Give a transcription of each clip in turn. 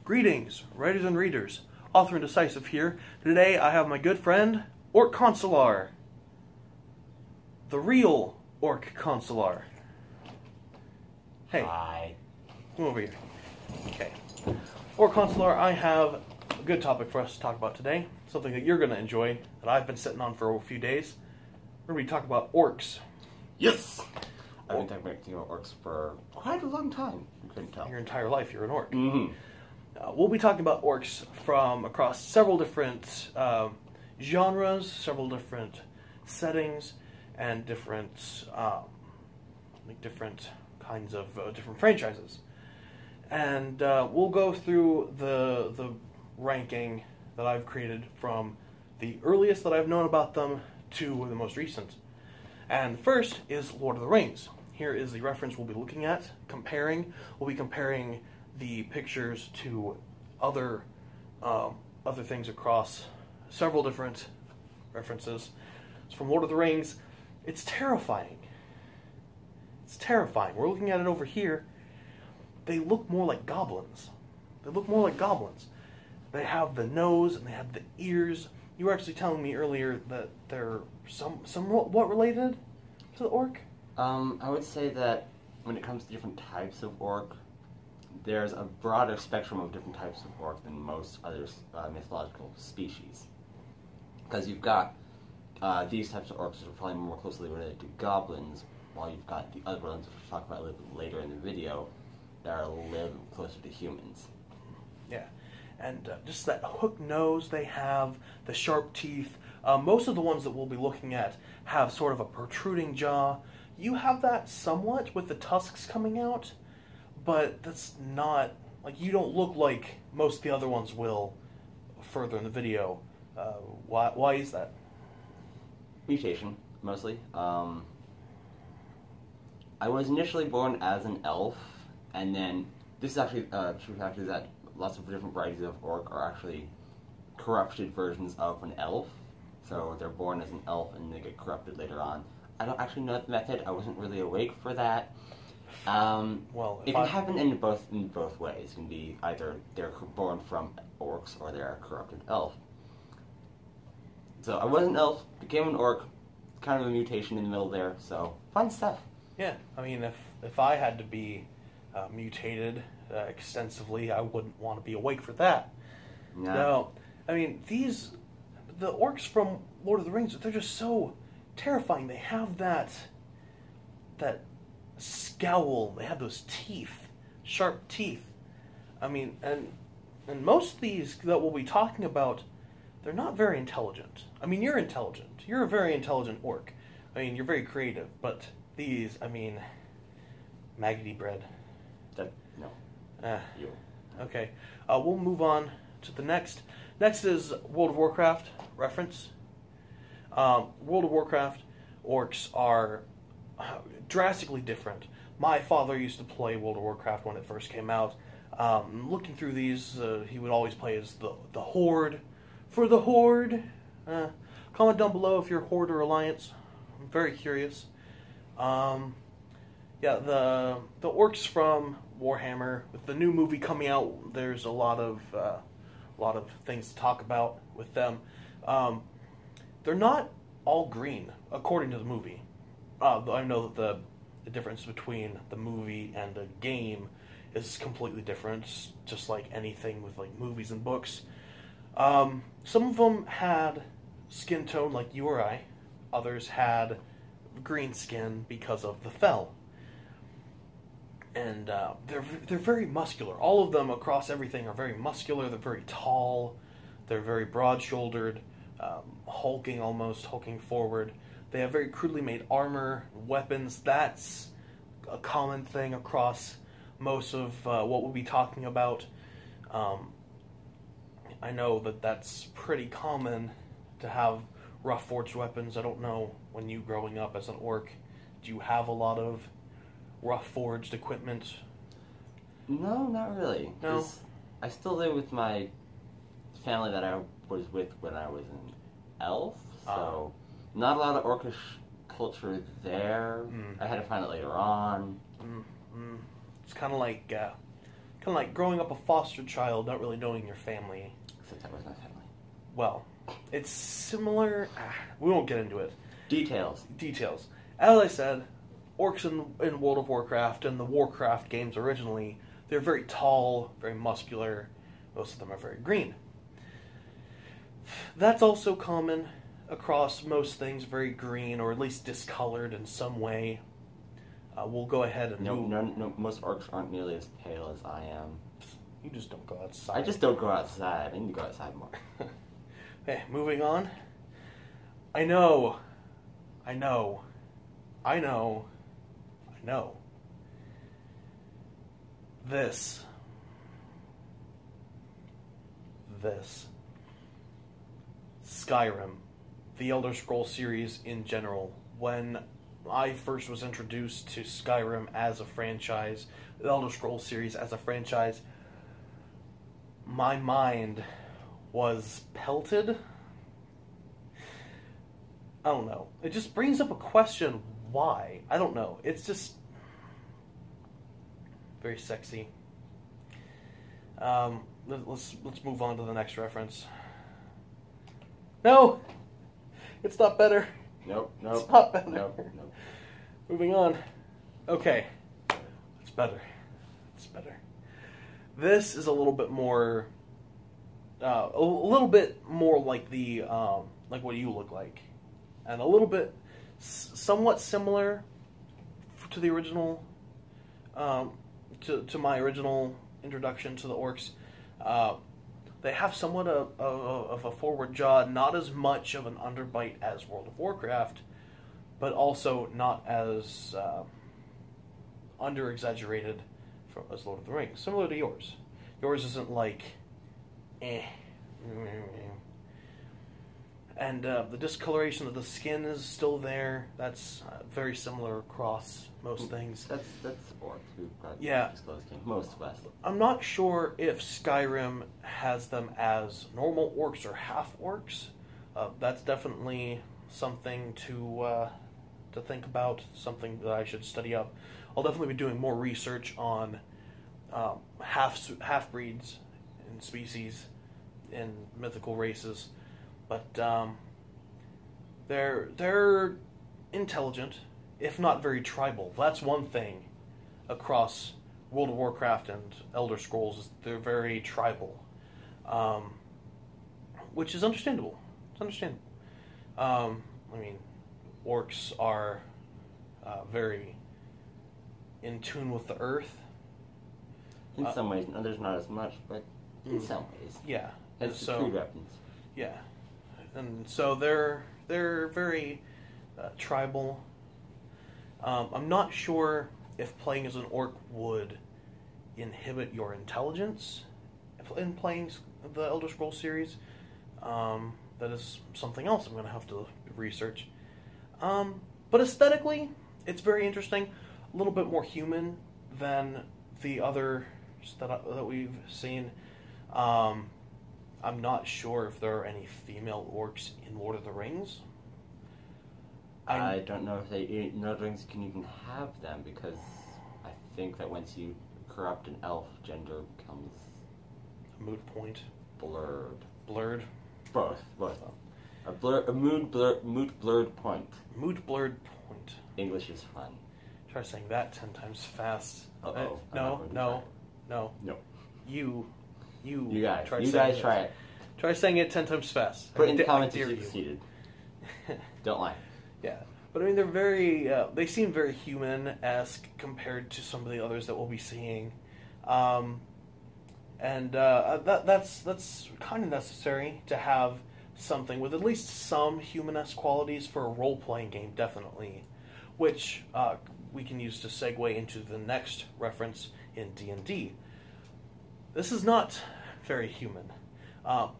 Greetings, writers and readers. Author and Decisive here. Today I have my good friend, Orc Consular. The real Orc Consular. Hey. Hi. Come over here. Okay. Orc Consular, I have a good topic for us to talk about today. Something that you're going to enjoy, that I've been sitting on for a few days. We're going to be talking about orcs. Yes! I've been talking about orcs for quite a long time. You couldn't tell. Your entire life, you're an orc. Mm-hmm. We'll be talking about orcs from across several different genres, several different settings, and different kinds of different franchises. And we'll go through the ranking that I've created from the earliest that I've known about them to the most recent. And first is Lord of the Rings. Here is the reference we'll be looking at, comparing. We'll be comparing the pictures to other things across several different references. So from Lord of the Rings, it's terrifying. It's terrifying. We're looking at it over here. They look more like goblins. They look more like goblins. They have the nose and they have the ears. You were actually telling me earlier that they're somewhat related to the orc? I would say that when it comes to different types of orc, there's a broader spectrum of different types of orc than most other mythological species. Because you've got these types of orcs that are probably more closely related to goblins, while you've got the other ones, which we'll talk about a little bit later in the video, that are a little closer to humans. Yeah, and just that hooked nose they have, the sharp teeth. Most of the ones that we'll be looking at have sort of a protruding jaw. You have that somewhat with the tusks coming out, but that's not, like, you don't look like most of the other ones will further in the video. Why is that? Mutation, mostly. I was initially born as an elf, and then this is actually true fact is that lots of different varieties of orc are actually corrupted versions of an elf. So they're born as an elf and they get corrupted later on. I don't actually know the method. I wasn't really awake for that. Well, it can happen in both ways. It can be either they're born from orcs or they're a corrupted elf. So I was an elf, became an orc, kind of a mutation in the middle there. So fun stuff. Yeah, I mean, if I had to be mutated extensively, I wouldn't want to be awake for that. No, I mean, the orcs from Lord of the Rings, they're just so terrifying. They have that scowl. They have those teeth, sharp teeth. I mean, and most of these that we'll be talking about, they're not very intelligent. I mean, you're intelligent. You're a very intelligent orc. I mean, you're very creative, but these, I mean, maggoty bread. No. You. Okay. We'll move on to the next. Next is World of Warcraft reference. World of Warcraft orcs are drastically different. My father used to play World of Warcraft when it first came out. Looking through these, he would always play as the Horde. For the Horde, comment down below if you're Horde or Alliance. I'm very curious. Yeah, the orcs from Warhammer, with the new movie coming out, there's a lot of things to talk about with them. They're not all green, according to the movie. I know that the difference between the movie and the game is completely different, just like anything with like movies and books. Some of them had skin tone like you or I. Others had green skin because of the fel. And they're very muscular. All of them across everything are very muscular. They're very tall. They're very broad-shouldered, hulking forward. They have very crudely made armor, weapons. That's a common thing across most of what we'll be talking about. I know that that's pretty common to have rough forged weapons. I don't know, when you growing up as an orc, do you have a lot of rough forged equipment? No, not really. No? I still live with my family that I was with when I was an elf, so not a lot of orcish culture there. I had to find it later on. It's kind of like kind of like growing up a foster child, not really knowing your family. Except that was my family. Well, it's similar. We won't get into it. Details. As I said, orcs in World of Warcraft and the Warcraft games originally, they're very tall, very muscular. Most of them are very green. That's also common across most things, very green or at least discolored in some way. We'll go ahead and no, most orcs aren't nearly as pale as I am. You just don't go outside. I just don't go outside. I need to go outside more. Okay, moving on. I know. This. Skyrim, the Elder Scrolls series in general. When I first was introduced to Skyrim as a franchise, the Elder Scrolls series as a franchise, my mind was pelted. I don't know. It just brings up a question, why? I don't know. It's just very sexy. Let's move on to the next reference. No! It's not better. Nope. It's not better. Nope. Moving on. Okay. It's better. This is a little bit more like the like what you look like, and a little bit somewhat similar to the original to my original introduction to the orcs. They have somewhat of a forward jaw, not as much of an underbite as World of Warcraft, but also not as under-exaggerated as Lord of the Rings. Similar to yours. Yours isn't like, And the discoloration of the skin is still there. That's very similar across most things. That's orcs. We've got disclosed skin. Most of us. I'm not sure if Skyrim has them as normal orcs or half orcs. That's definitely something to think about. Something that I should study up. I'll definitely be doing more research on half breeds and species in mythical races. But they're intelligent, if not very tribal. That's one thing across World of Warcraft and Elder Scrolls. Is they're very tribal, which is understandable. It's understandable. I mean, orcs are very in tune with the earth. In some ways, others not as much, but in some ways. Yeah. And so, food weapons. Yeah. And so they're very tribal. I'm not sure if playing as an orc would inhibit your intelligence in playing the Elder Scrolls series. That is something else I'm going to have to research. But aesthetically, it's very interesting. A little bit more human than the others that we've seen. I'm not sure if there are any female orcs in Lord of the Rings. I don't know if in Lord of the Rings can even have them, because I think that once you corrupt an elf, gender becomes a moot point. Blurred. Both. A mood blurred point. Mood blurred point. English is fun. Try saying that 10 times fast. Uh-oh. No. You guys try it. Try saying it 10 times fast. Put in the comments if you succeeded. Don't lie. Yeah. But I mean, they're very, they seem very human-esque compared to some of the others that we'll be seeing. That's kind of necessary to have something with at least some human-esque qualities for a role-playing game, definitely. Which we can use to segue into the next reference in D&D. This is not very human.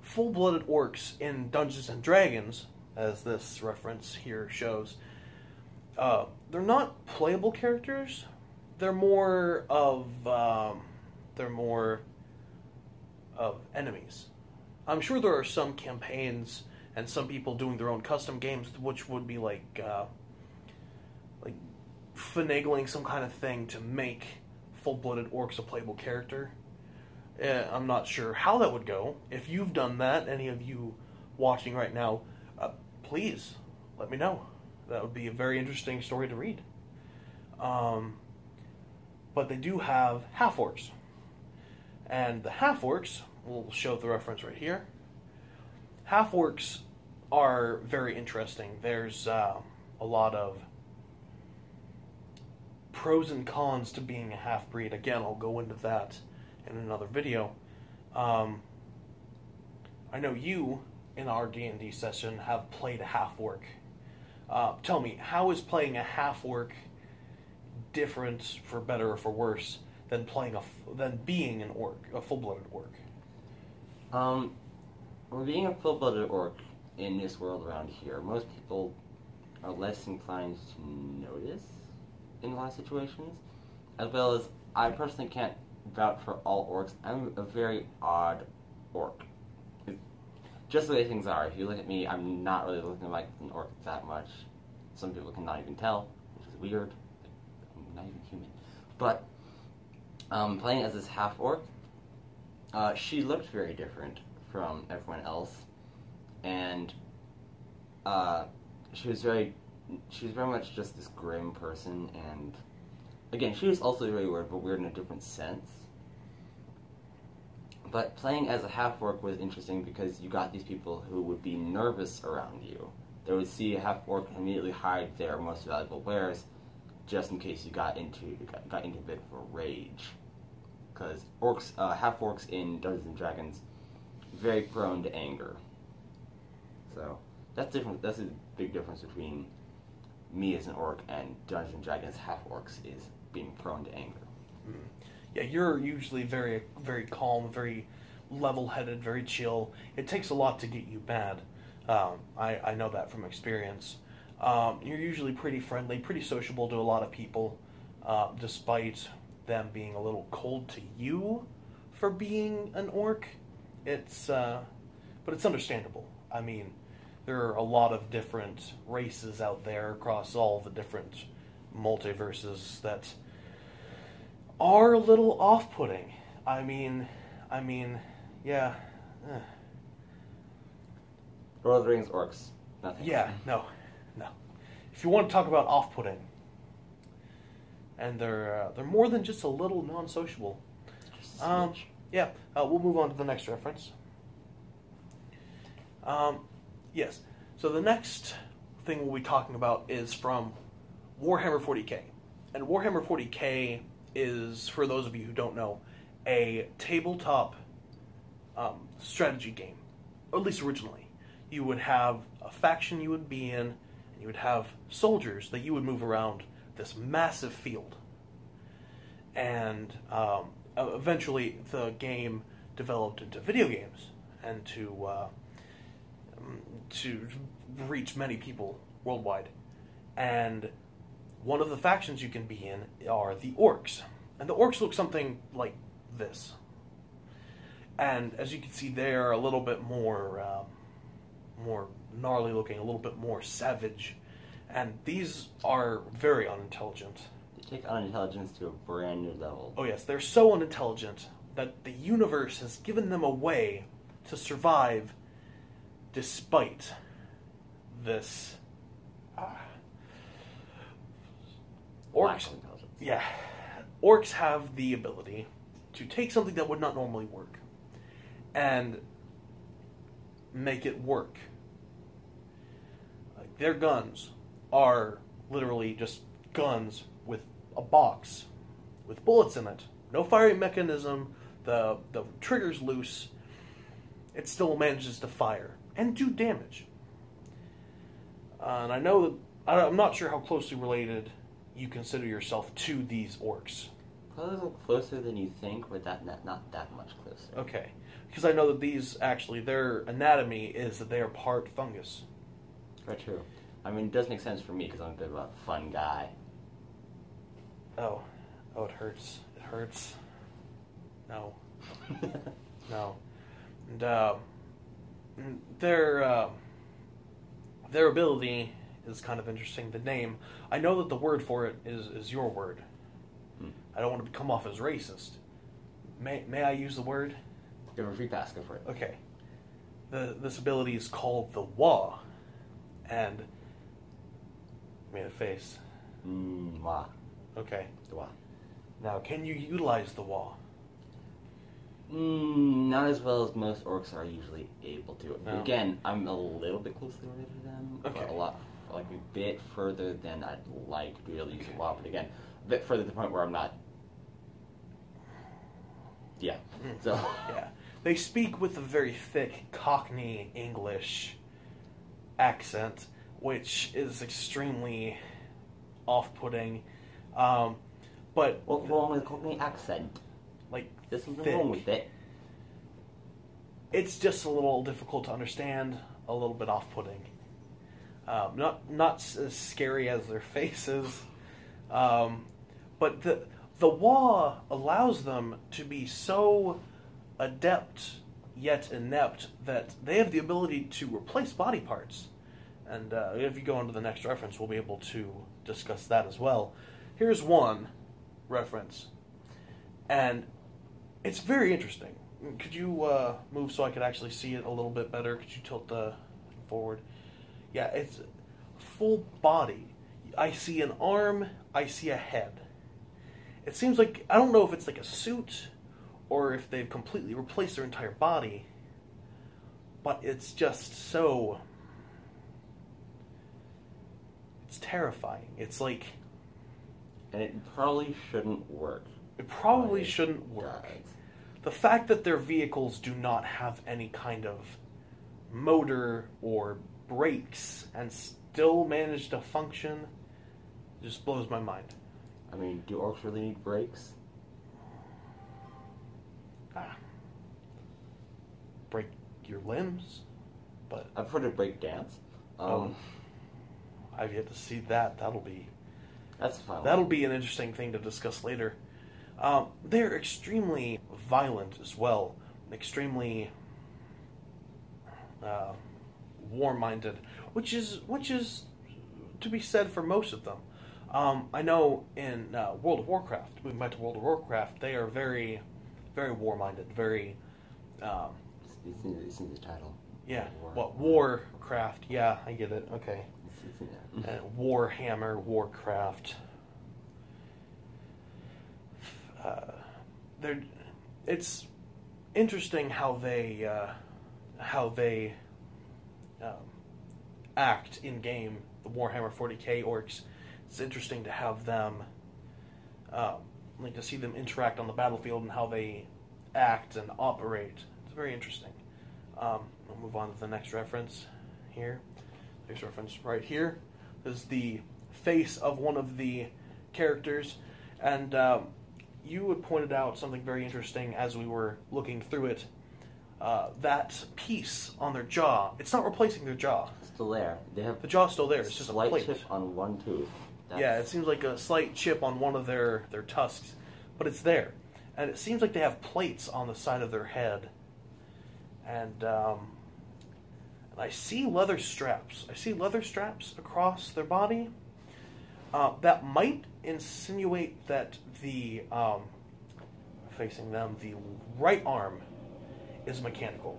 Full-blooded orcs in Dungeons & Dragons, as this reference here shows, they're not playable characters. They're more of enemies. I'm sure there are some campaigns and some people doing their own custom games, which would be like finagling some kind of thing to make full-blooded orcs a playable character. I'm not sure how that would go. If you've done that, any of you watching right now, please let me know. That would be a very interesting story to read. But they do have half-orcs. And the half-orcs, we'll show the reference right here. Half-orcs are very interesting. There's a lot of pros and cons to being a half-breed. Again, I'll go into that in another video. I know you, in our D&D session, have played a half-orc. Tell me, how is playing a half-orc different, for better or for worse, than being an orc, a full-blooded orc? Well, being a full-blooded orc in this world around here, most people are less inclined to notice in a lot of situations, as well as I personally can't vouch for all orcs. I'm a very odd orc. Just the way things are. If you look at me, I'm not really looking like an orc that much. Some people cannot even tell, which is weird. I'm not even human. But playing as this half-orc, she looked very different from everyone else, and she was very much just this grim person, and again, she was also very weird, but weird in a different sense. But playing as a half-orc was interesting because you got these people who would be nervous around you. They would see a half-orc and immediately hide their most valuable wares, just in case you got into a bit of a rage. Because half-orcs in Dungeons and Dragons, very prone to anger. So that's different. That's a big difference between me as an orc and Dungeons and Dragons half-orcs is being prone to anger. Mm. Yeah, you're usually very, very calm, very level-headed, very chill. It takes a lot to get you mad. I know that from experience. You're usually pretty friendly, pretty sociable to a lot of people, despite them being a little cold to you for being an orc. But it's understandable. I mean, there are a lot of different races out there across all the different multiverses that are a little off-putting. I mean, yeah. Lord of the Rings orcs, nothing. Yeah, no. If you want to talk about off-putting, and they're more than just a little non-sociable. Yeah, we'll move on to the next reference. Yes, so the next thing we'll be talking about is from Warhammer 40k. And Warhammer 40k is, for those of you who don't know, a tabletop strategy game, or at least originally. You would have a faction you would be in, and you would have soldiers that you would move around this massive field. And eventually the game developed into video games, and to reach many people worldwide. And one of the factions you can be in are the orcs. And the orcs look something like this. And as you can see, they're a little bit more gnarly looking, a little bit more savage. And these are very unintelligent. They take unintelligence to a brand new level. Oh yes, they're so unintelligent that the universe has given them a way to survive despite this. Orcs, yeah, orcs have the ability to take something that would not normally work and make it work. Like, their guns are literally just guns with a box with bullets in it. No firing mechanism. The trigger's loose. It still manages to fire and do damage. And I know that I'm not sure how closely related you consider yourself to these orcs. Probably a little closer than you think, but not that much closer. Okay. Because I know that these, actually, their anatomy is that they are part fungus. Very true. I mean, it does make sense for me, because I'm a bit of a fun guy. Oh, it hurts. It hurts. No. No. And their ability is kind of interesting. The name, I know that the word for it is your word. I don't want to come off as racist. May I use the word? Give her a free pass. Go for it. Okay. This ability is called the Wah, and made a face. Wah. Okay. The Wah. Now, can you utilize the Wah? Not as well as most orcs are usually able to. No. Again, I'm a little bit closely related to them. Okay. Like a bit further than I'd like to be able to use a Wah, but again, a bit further to the point where I'm not. Yeah. So. Yeah. They speak with a very thick Cockney English accent, which is extremely off-putting. But What's wrong with the Cockney accent? like, There's something thick. wrong with it. It's just a little difficult to understand, a little bit off-putting. Not as scary as their faces, but the Wah allows them to be so adept yet inept that they have the ability to replace body parts. And if you go on to the next reference, we'll be able to discuss that as well. Here's one reference, and it's very interesting. Could you move so I could actually see it a little bit better? Could you tilt the forward? Yeah, it's full body. I see an arm, I see a head. It seems like, I don't know if it's like a suit or if they've completely replaced their entire body, but it's just so... It's terrifying. It's like... And it probably shouldn't work. It probably shouldn't work. The fact that their vehicles do not have any kind of motor or brakes and still manage to function just blows my mind. I mean, do orcs really need brakes? Break your limbs, but I've heard of break dance. I've yet to see that. That's fun. That'll be an interesting thing to discuss later. They're extremely violent as well, extremely war-minded, which is to be said for most of them. I know in World of Warcraft, moving back to World of Warcraft, they are very, very war-minded, very... It's in the title. Yeah, Warcraft, yeah, I get it, okay. Warhammer, Warcraft. It's interesting how they act in game. The Warhammer 40k orcs. It's interesting to have them, like to see them interact on the battlefield and how they act and operate. It's very interesting. We'll move on to the next reference here. Next reference right here is the face of one of the characters, and you had pointed out something very interesting as we were looking through it. That piece on their jaw, it's not replacing their jaw. It's still there. They have the jaw's still there. It's just a slight plate. chip on one tooth. Yeah, it seems like a slight chip on one of their tusks, but it's there. And it seems like they have plates on the side of their head. And I see leather straps. I see leather straps across their body. That might insinuate that the, facing them, the right arm is mechanical.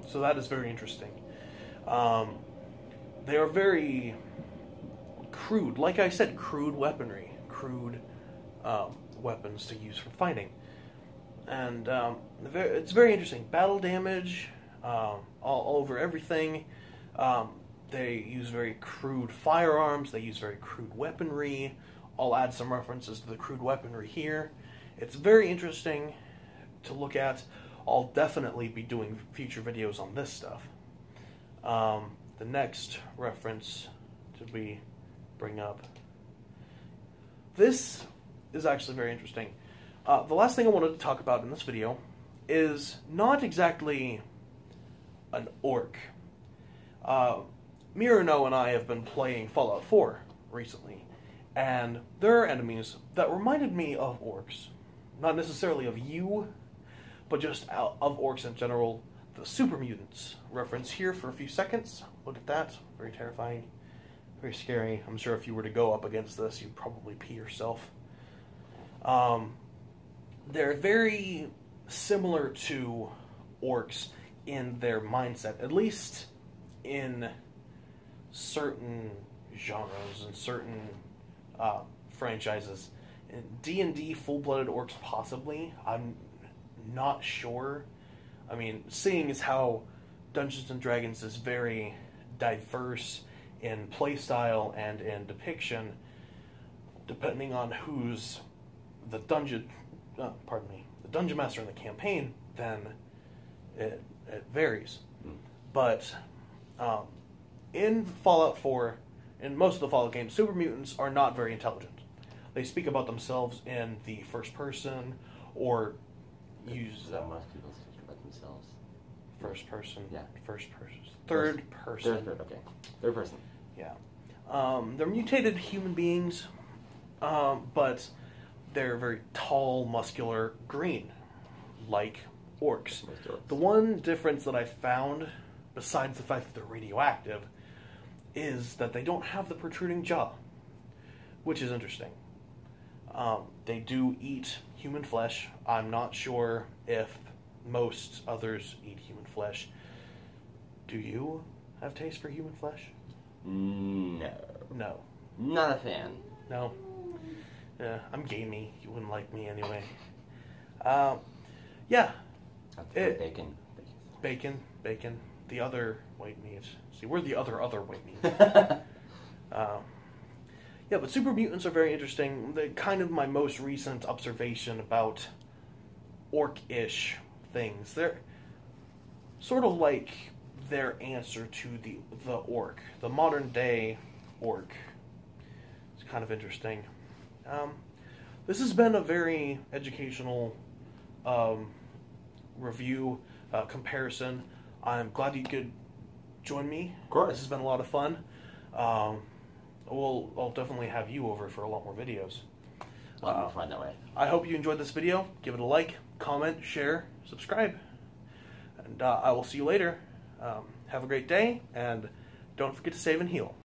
So that is very interesting. They are very crude. Like I said, crude weaponry. Crude weapons to use for fighting. And it's very interesting. Battle damage all over everything. They use very crude firearms. They use very crude weaponry. I'll add some references to the crude weaponry here. It's very interesting to look at. I'll definitely be doing future videos on this stuff. The next reference did we bring up? This is actually very interesting. The last thing I wanted to talk about in this video is not exactly an orc. Mirano and I have been playing Fallout 4 recently, and there are enemies that reminded me of orcs. Not necessarily of you, but just of orcs in general. The super mutants reference here for a few seconds. Look at that. Very terrifying. Very scary. I'm sure if you were to go up against this, you'd probably pee yourself. they're very similar to orcs in their mindset, at least in certain genres and certain franchises. In D&D, full-blooded orcs possibly. I'm not sure. I mean, seeing as how Dungeons & Dragons is very diverse in playstyle and in depiction, depending on who's the dungeon master in the campaign, then it varies. But in Fallout 4, in most of the Fallout games, super mutants are not very intelligent. They speak about themselves in the first person, or use... most people speak about themselves. First person? Yeah. First person. Third person. Okay. Third person. Yeah. They're mutated human beings, but they're very tall, muscular, green, like orcs. The one difference that I found, besides the fact that they're radioactive, is that they don't have the protruding jaw, which is interesting. They do eat human flesh. I'm not sure if most others eat human flesh. Do you have taste for human flesh? No. No. Not a fan. No. Yeah, I'm gamey. You wouldn't like me anyway. Yeah. Bacon. Bacon. The other white meat. See, we're the other white meat. Yeah, but super mutants are very interesting. They're kind of my most recent observation about orc-ish things. They're sort of like their answer to the orc, the modern day orc. It's kind of interesting. This has been a very educational review comparison. I'm glad you could join me. Of course. This has been a lot of fun. I'll definitely have you over for a lot more videos. A lot more fun that way. I hope you enjoyed this video. Give it a like, comment, share, subscribe. And I will see you later. Have a great day, and don't forget to save and heal.